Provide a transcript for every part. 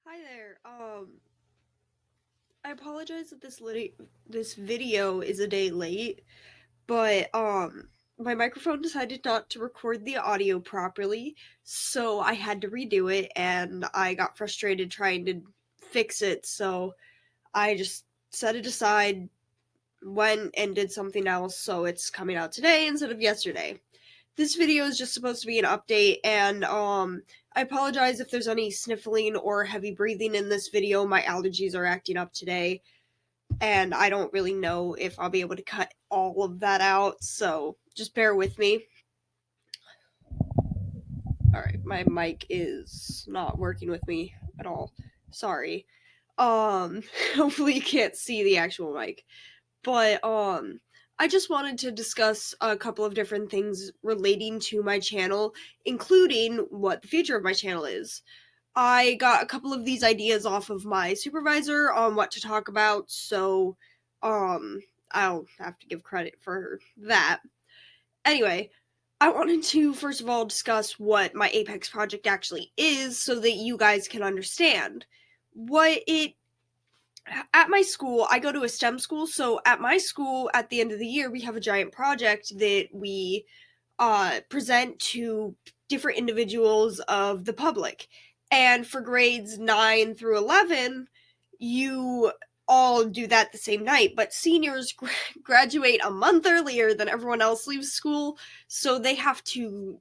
Hi there. I apologize that this video is a day late, but my microphone decided not to record the audio properly, so I had to redo it and I got frustrated trying to fix it, so I just set it aside, went and did something else, so it's coming out today instead of yesterday. This video is just supposed to be an update, and I apologize if there's any sniffling or heavy breathing in this video. My allergies are acting up today, and I don't really know if I'll be able to cut all of that out, so just bear with me. Alright, my mic is not working with me at all. Sorry. Hopefully you can't see the actual mic. But I just wanted to discuss a couple of different things relating to my channel, including what the future of my channel is. I got a couple of these ideas off of my supervisor on what to talk about, so I'll have to give credit for that. Anyway, I wanted to first of all discuss what my Apex project actually is so that you guys can understand what it at my school. I go to a STEM school, so at my school, at the end of the year, we have a giant project that we present to different individuals of the public. And for grades 9 through 11, you all do that the same night, but seniors graduate a month earlier than everyone else leaves school, so they have to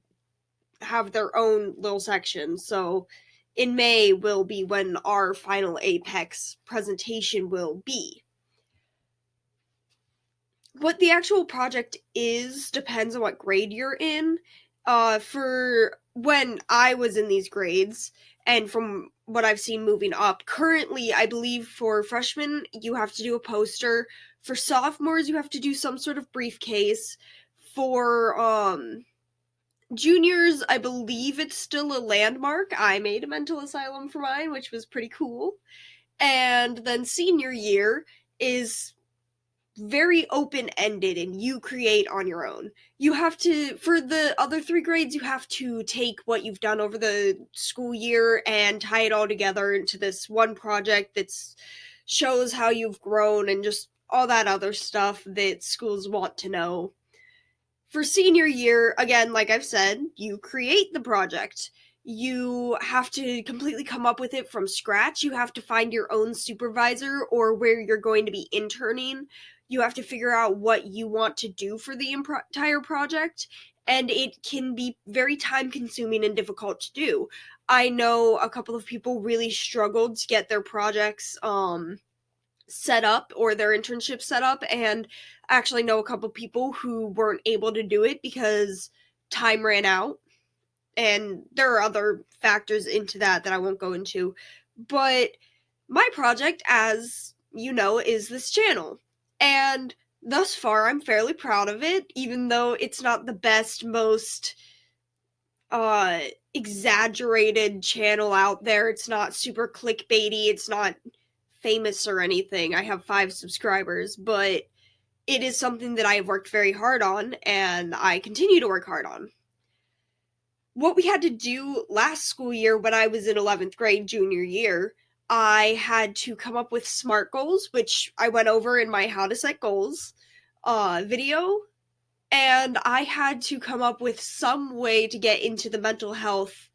have their own little section. So in May will be when our final Apex presentation will be. What the actual project is depends on what grade you're in. For when I was in these grades, and from what I've seen moving up, currently, I believe for freshmen, you have to do a poster. For sophomores, you have to do some sort of briefcase. For juniors, I believe it's still a landmark. I made a mental asylum for mine, which was pretty cool. And then senior year is very open ended and you create on your own. You have to, for the other three grades, you have to take what you've done over the school year and tie it all together into this one project that shows how you've grown and just all that other stuff that schools want to know. For senior year, again, like I've said, you create the project. You have to completely come up with it from scratch. You have to find your own supervisor or where you're going to be interning. You have to figure out what you want to do for the entire project, and it can be very time consuming and difficult to do. I know a couple of people really struggled to get their projects set up or their internship set up, and I actually know a couple people who weren't able to do it because time ran out, and there are other factors into that I won't go into. But my project, as you know, is this channel, and thus far I'm fairly proud of it, even though it's not the best, most uh exaggerated channel out there. It's not super clickbaity, it's not famous or anything. I have 5 subscribers, but it is something that I have worked very hard on and I continue to work hard on. What we had to do last school year when I was in 11th grade, junior year, I had to come up with SMART goals, which I went over in my How to Set Goals video, and I had to come up with some way to get into the mental health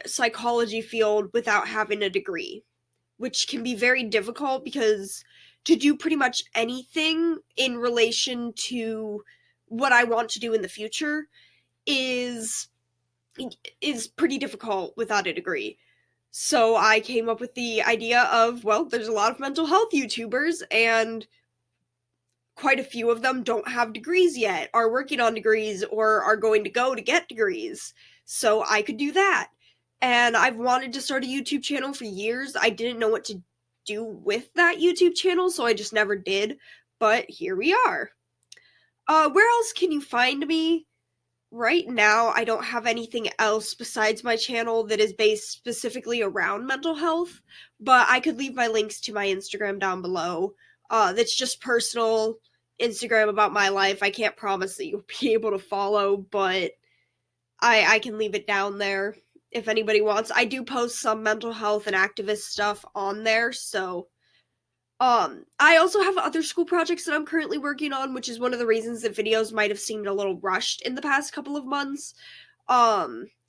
psychology field without having a degree, which can be very difficult because to do pretty much anything in relation to what I want to do in the future is is pretty difficult without a degree. So I came up with the idea of, well, there's a lot of mental health YouTubers and quite a few of them don't have degrees yet, are working on degrees, or are going to go to get degrees. So I could do that. And I've wanted to start a YouTube channel for years. I didn't know what to do with that YouTube channel, so I just never did. But here we are. Where else can you find me? Right now, I don't have anything else besides my channel that is based specifically around mental health, but I could leave my links to my Instagram down below. That's just personal Instagram about my life. I can't promise that you'll be able to follow, but I can leave it down there. if anybody wants. I do post some mental health and activist stuff on there, so I also have other school projects that I'm currently working on, which is one of the reasons that videos might have seemed a little rushed in the past couple of months.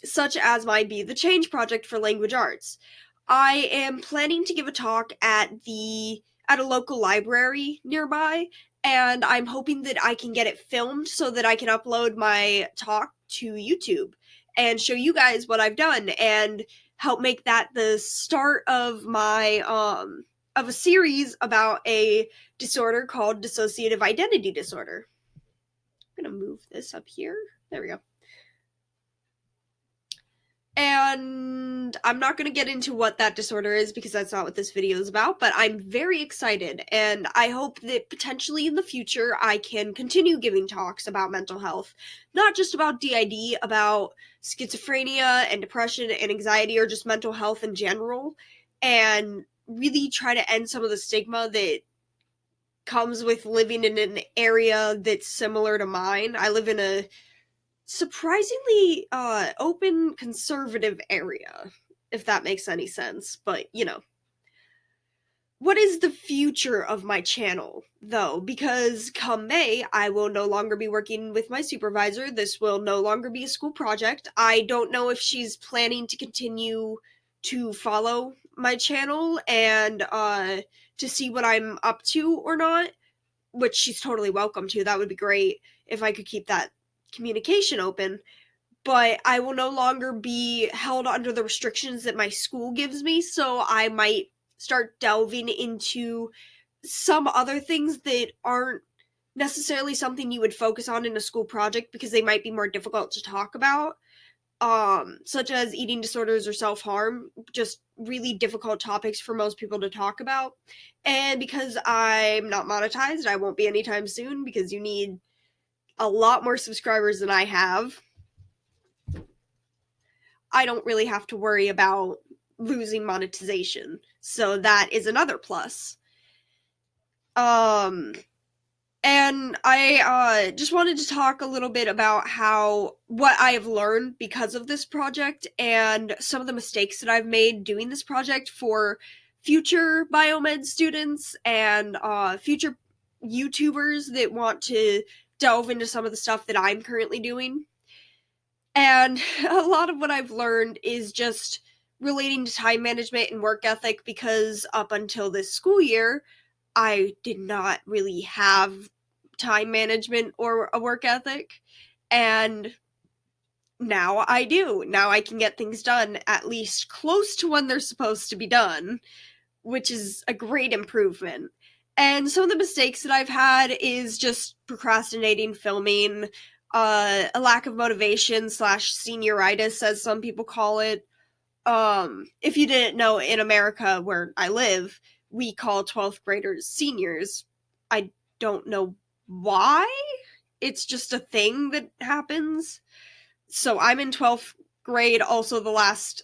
Such as my Be the Change project for language arts. I am planning to give a talk at a local library nearby, and I'm hoping that I can get it filmed so that I can upload my talk to YouTube and show you guys what I've done and help make that the start of my of a series about a disorder called dissociative identity disorder. I'm gonna move this up here. There we go. And I'm not going to get into what that disorder is because that's not what this video is about, but I'm very excited, and I hope that potentially in the future I can continue giving talks about mental health, not just about DID, about schizophrenia and depression and anxiety, or just mental health in general, and really try to end some of the stigma that comes with living in an area that's similar to mine. I live in a surprisingly open conservative area, if that makes any sense. But what is the future of my channel though? Because come May, I will no longer be working with my supervisor. This will no longer be a school project. I don't know if she's planning to continue to follow my channel and to see what I'm up to or not, which she's totally welcome to. That would be great if I could keep that communication open, but I will no longer be held under the restrictions that my school gives me, so I might start delving into some other things that aren't necessarily something you would focus on in a school project because they might be more difficult to talk about, such as eating disorders or self-harm, just really difficult topics for most people to talk about. And because I'm not monetized, I won't be anytime soon because you need a lot more subscribers than I have. I don't really have to worry about losing monetization. So that is another plus. And I just wanted to talk a little bit about what I have learned because of this project and some of the mistakes that I've made doing this project for future biomed students and future YouTubers that want to delve into some of the stuff that I'm currently doing. And a lot of what I've learned is just relating to time management and work ethic, because up until this school year, I did not really have time management or a work ethic. And now I do. Now I can get things done at least close to when they're supposed to be done, which is a great improvement. And some of the mistakes that I've had is just procrastinating filming, a lack of motivation / senioritis, as some people call it. If you didn't know, in America where I live, we call 12th graders seniors. I don't know why. It's just a thing that happens. So I'm in 12th grade, also the last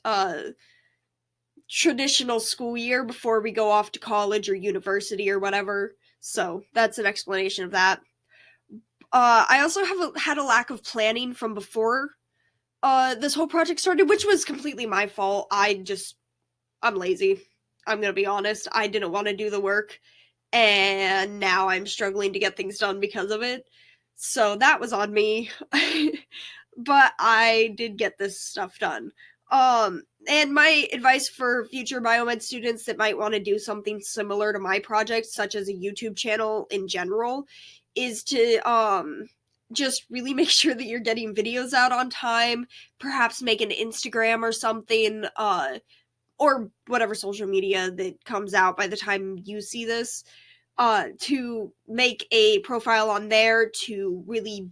traditional school year before we go off to college or university or whatever. So that's an explanation of that. I also had a lack of planning from before this whole project started, which was completely my fault. I'm lazy. I'm gonna be honest. I didn't want to do the work, and now I'm struggling to get things done because of it. So that was on me. But I did get this stuff done. And my advice for future biomed students that might want to do something similar to my project, such as a YouTube channel in general, is to just really make sure that you're getting videos out on time, perhaps make an Instagram or something, or whatever social media that comes out by the time you see this, to make a profile on there to really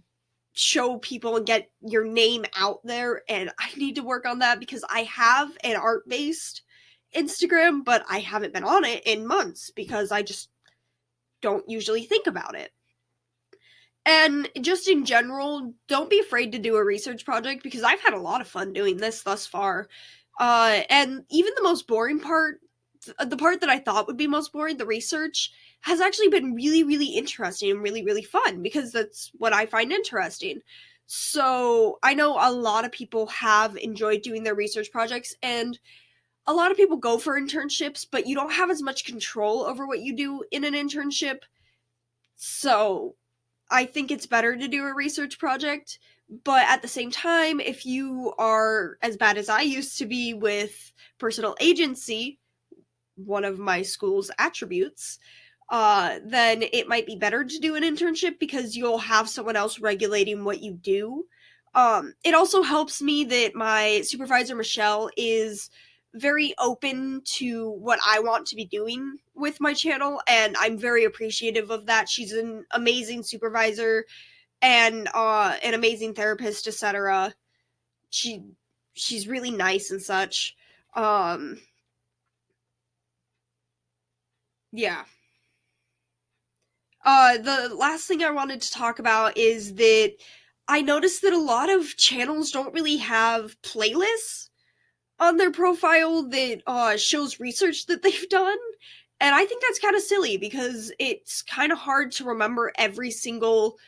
show people and get your name out there. And I need to work on that because I have an art-based Instagram, but I haven't been on it in months because I just don't usually think about it. And just in general, don't be afraid to do a research project because I've had a lot of fun doing this thus far. And even the most boring part, the part that I thought would be most boring, the research, has actually been really, really interesting and really, really fun because that's what I find interesting. So I know a lot of people have enjoyed doing their research projects, and a lot of people go for internships, but you don't have as much control over what you do in an internship. So I think it's better to do a research project. But at the same time, if you are as bad as I used to be with personal agency, one of my school's attributes, then it might be better to do an internship because you'll have someone else regulating what you do. It also helps me that my supervisor, Michelle, is very open to what I want to be doing with my channel, and I'm very appreciative of that. She's an amazing supervisor and an amazing therapist, etc. She she's really nice and such. Um, yeah. The last thing I wanted to talk about is that I noticed that a lot of channels don't really have playlists on their profile that shows research that they've done. And I think that's kind of silly because it's kind of hard to remember every single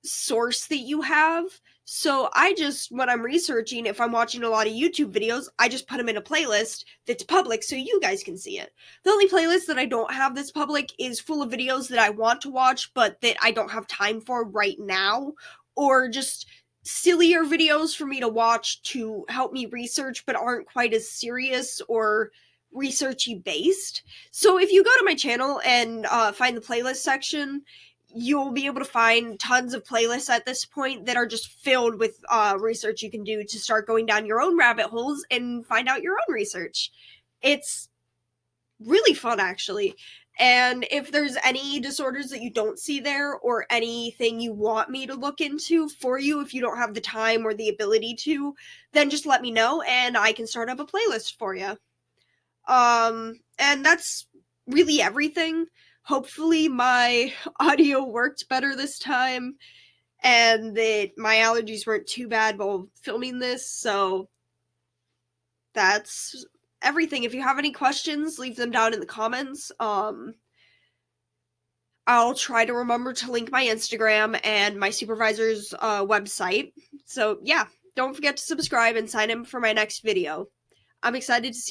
source that you have. So I just, when I'm researching, if I'm watching a lot of YouTube videos, I just put them in a playlist that's public so you guys can see it. The only playlist that I don't have that's public is full of videos that I want to watch, but that I don't have time for right now, or just sillier videos for me to watch to help me research, but aren't quite as serious or researchy based. So if you go to my channel and find the playlist section, you'll be able to find tons of playlists at this point that are just filled with research you can do to start going down your own rabbit holes and find out your own research. It's really fun, actually. And if there's any disorders that you don't see there or anything you want me to look into for you, if you don't have the time or the ability to, then just let me know and I can start up a playlist for you. And that's really everything. Hopefully, my audio worked better this time and that my allergies weren't too bad while filming this. So that's everything. If you have any questions, leave them down in the comments. I'll try to remember to link my Instagram and my supervisor's website. So, yeah, don't forget to subscribe and sign in for my next video. I'm excited to see